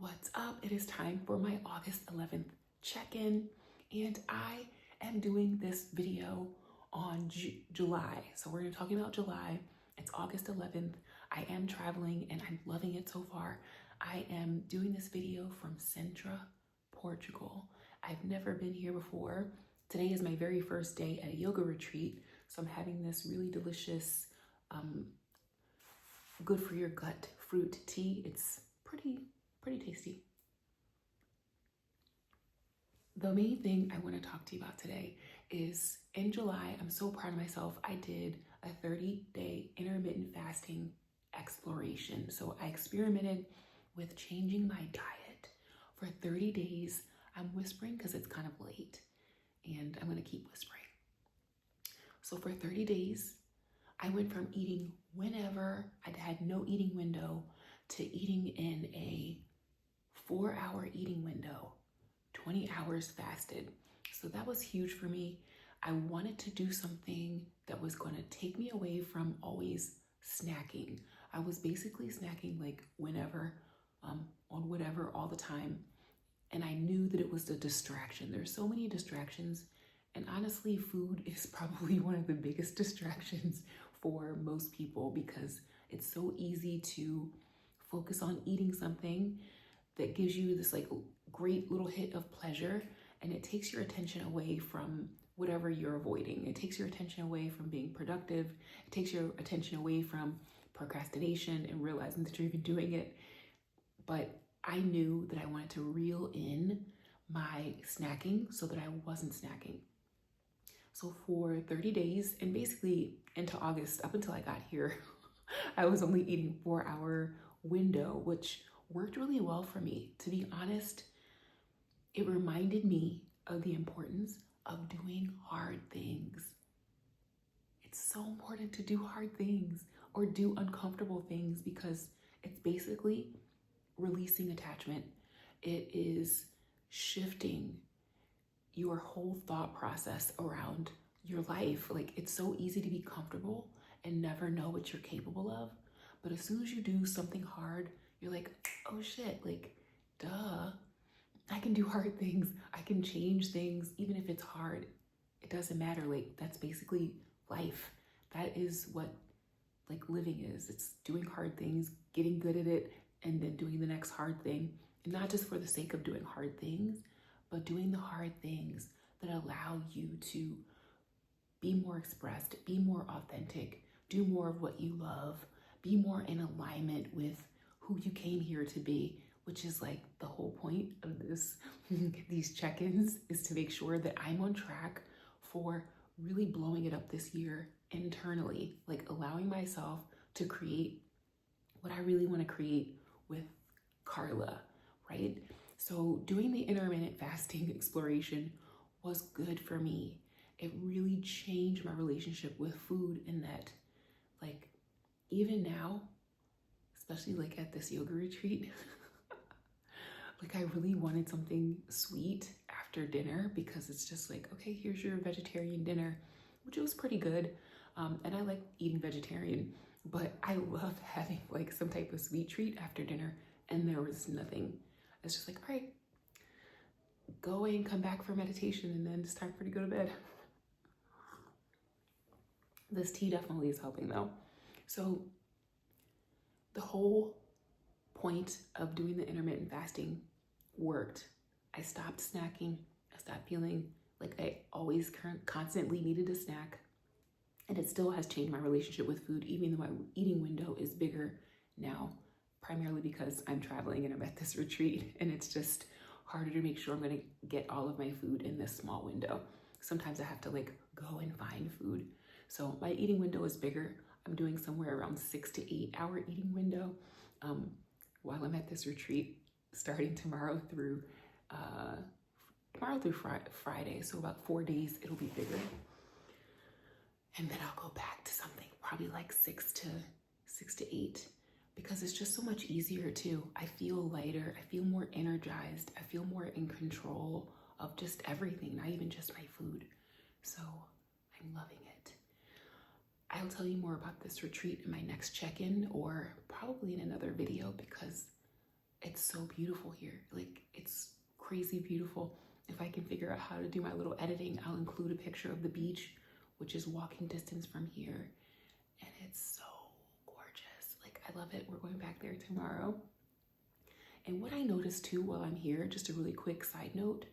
What's up? It is time for my August 11th check-in, and I am doing this video on July. So we're talking about July. It's August 11th. I am traveling and I'm loving it so far. I am doing this video from Sintra, Portugal. I've never been here before. Today is my very first day at a yoga retreat, so I'm having this really delicious, good for your gut fruit tea. It's pretty tasty. The main thing I want to talk to you about today is in July, I'm so proud of myself. I did a 30-day intermittent fasting exploration. So I experimented with changing my diet for 30 days. I'm whispering because it's kind of late and I'm going to keep whispering. So for 30 days, I went from eating whenever, I had no eating window, to eating in a 4-hour eating window, 20 hours fasted. So that was huge for me. I wanted to do something that was going to take me away from always snacking. I was basically snacking like whenever, on whatever, all the time. And I knew that it was a distraction. There's so many distractions. And honestly, food is probably one of the biggest distractions for most people because it's so easy to focus on eating something that gives you this like great little hit of pleasure, and it takes your attention away from whatever you're avoiding. It takes your attention away from being productive. It takes your attention away from procrastination and realizing that you're even doing it. But I knew that I wanted to reel in my snacking so that I wasn't snacking. So for 30 days and basically into August, up until I got here, I was only eating 4-hour window, which worked really well for me. To be honest, it reminded me of the importance of doing hard things. It's so important to do hard things or do uncomfortable things because it's basically releasing attachment. It is shifting your whole thought process around your life. Like, it's so easy to be comfortable and never know what you're capable of. But as soon as you do something hard, you're like, oh shit, like, duh, I can do hard things. I can change things, even if it's hard. It doesn't matter. Like, that's basically life. That is what like living is. It's doing hard things, getting good at it, and then doing the next hard thing. And not just for the sake of doing hard things, but doing the hard things that allow you to be more expressed, be more authentic, do more of what you love, be more in alignment with who you came here to be, which is like the whole point of this, these check-ins, is to make sure that I'm on track for really blowing it up this year internally, like allowing myself to create what I really want to create with Carla, right? So doing the intermittent fasting exploration was good for me. It really changed my relationship with food in that, like, even now, especially like at this yoga retreat, like I really wanted something sweet after dinner because it's just like, okay, here's your vegetarian dinner, which was pretty good. And I like eating vegetarian, but I love having like some type of sweet treat after dinner, and there was nothing. It's just like, all right, go away and come back for meditation, and then it's time for you to go to bed. This tea definitely is helping though. So the whole point of doing the intermittent fasting worked. I stopped snacking. I stopped feeling like I always constantly needed a snack. And it still has changed my relationship with food, even though my eating window is bigger now, primarily because I'm traveling and I'm at this retreat, and it's just harder to make sure I'm gonna get all of my food in this small window. Sometimes I have to like go and find food. So my eating window is bigger. I'm doing somewhere around 6 to 8 hour eating window while I'm at this retreat, starting tomorrow through Friday. So about 4 days, it'll be bigger. And then I'll go back to something probably like 6 to 8 because it's just so much easier too. I feel lighter. I feel more energized. I feel more in control of just everything, not even just my food. So I'm loving it. I'll tell you more about this retreat in my next check-in or probably in another video because It's so beautiful here. Like, it's crazy beautiful. If I can figure out how to do my little editing, I'll include a picture of the beach, which is walking distance from here. And it's so gorgeous. Like, I love it. We're going back there tomorrow. And what I noticed too while I'm here, just a really quick side note,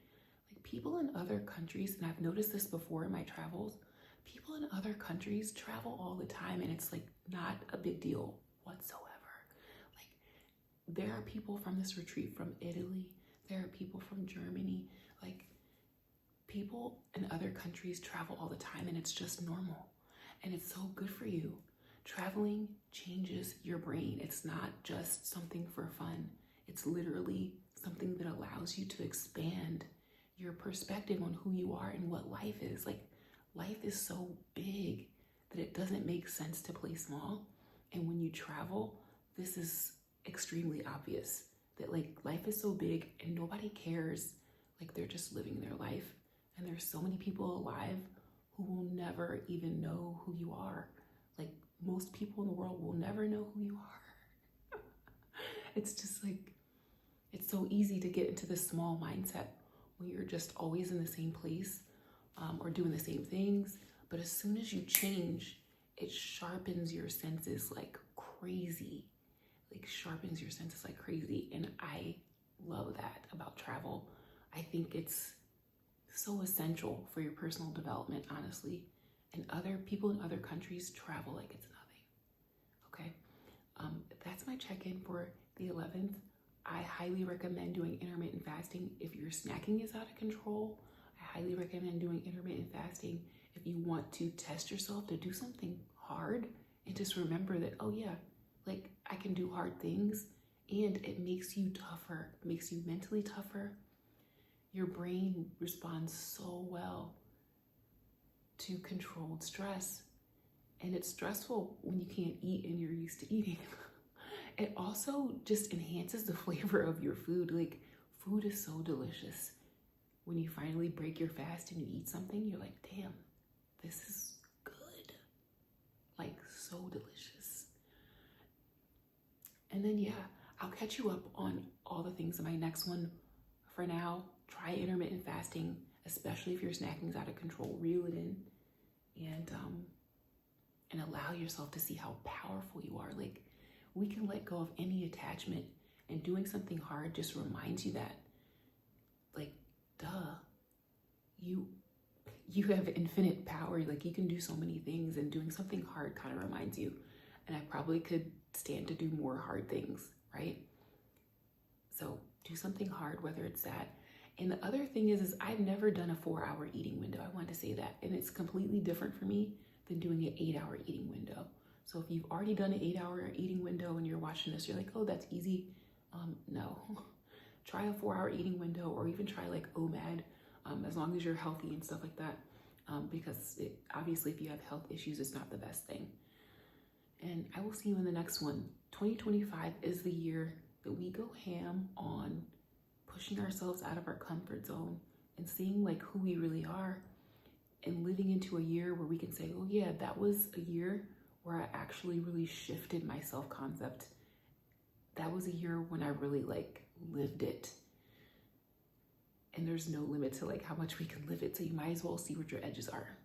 like people in other countries, and I've noticed this before in my travels, people in other countries travel all the time and it's like not a big deal whatsoever. Like, there are people from this retreat from Italy, there are people from Germany, like people in other countries travel all the time and it's just normal. And it's so good for you. Traveling changes your brain. It's not just something for fun. It's literally something that allows you to expand your perspective on who you are and what life is. Like, life is so big that it doesn't make sense to play small. And when you travel, this is extremely obvious that like life is so big and nobody cares. Like, they're just living their life. And there's so many people alive who will never even know who you are. Like, most people in the world will never know who you are. It's just like, it's so easy to get into this small mindset when you're just always in the same place or doing the same things. But as soon as you change, it sharpens your senses like crazy. Like, sharpens your senses like crazy. And I love that about travel. I think it's so essential for your personal development, honestly. And other people in other countries travel like it's nothing. Okay, that's my check-in for the 11th. I highly recommend doing intermittent fasting if your snacking is out of control. I highly recommend doing intermittent fasting if you want to test yourself to do something hard and just remember that, oh yeah, like I can do hard things, and it makes you tougher, it makes you mentally tougher. Your brain responds so well to controlled stress, and it's stressful when you can't eat and you're used to eating. It also just enhances the flavor of your food. Like, food is so delicious. When you finally break your fast and you eat something, you're like, damn, this is good. Like, so delicious. And then, yeah, I'll catch you up on all the things in my next one. For now, try intermittent fasting, especially if your snacking is out of control. Reel it in and allow yourself to see how powerful you are. Like, we can let go of any attachment, and doing something hard just reminds you that, like, duh, you have infinite power. Like, you can do so many things, and doing something hard kind of reminds you. And I probably could stand to do more hard things, right? So do something hard, whether it's that. And the other thing is I've never done a 4-hour eating window. I wanted to say that. And it's completely different for me than doing an 8-hour eating window. So if you've already done an 8-hour eating window and you're watching this, you're like, oh, that's easy. No. Try a 4-hour eating window, or even try like OMAD, as long as you're healthy and stuff like that. Because obviously if you have health issues, it's not the best thing. And I will see you in the next one. 2025 is the year that we go ham on pushing ourselves out of our comfort zone and seeing like who we really are, and living into a year where we can say, oh yeah, that was a year where I actually really shifted my self-concept. That was a year when I really like lived it. And there's no limit to like how much we can live it. So you might as well see what your edges are.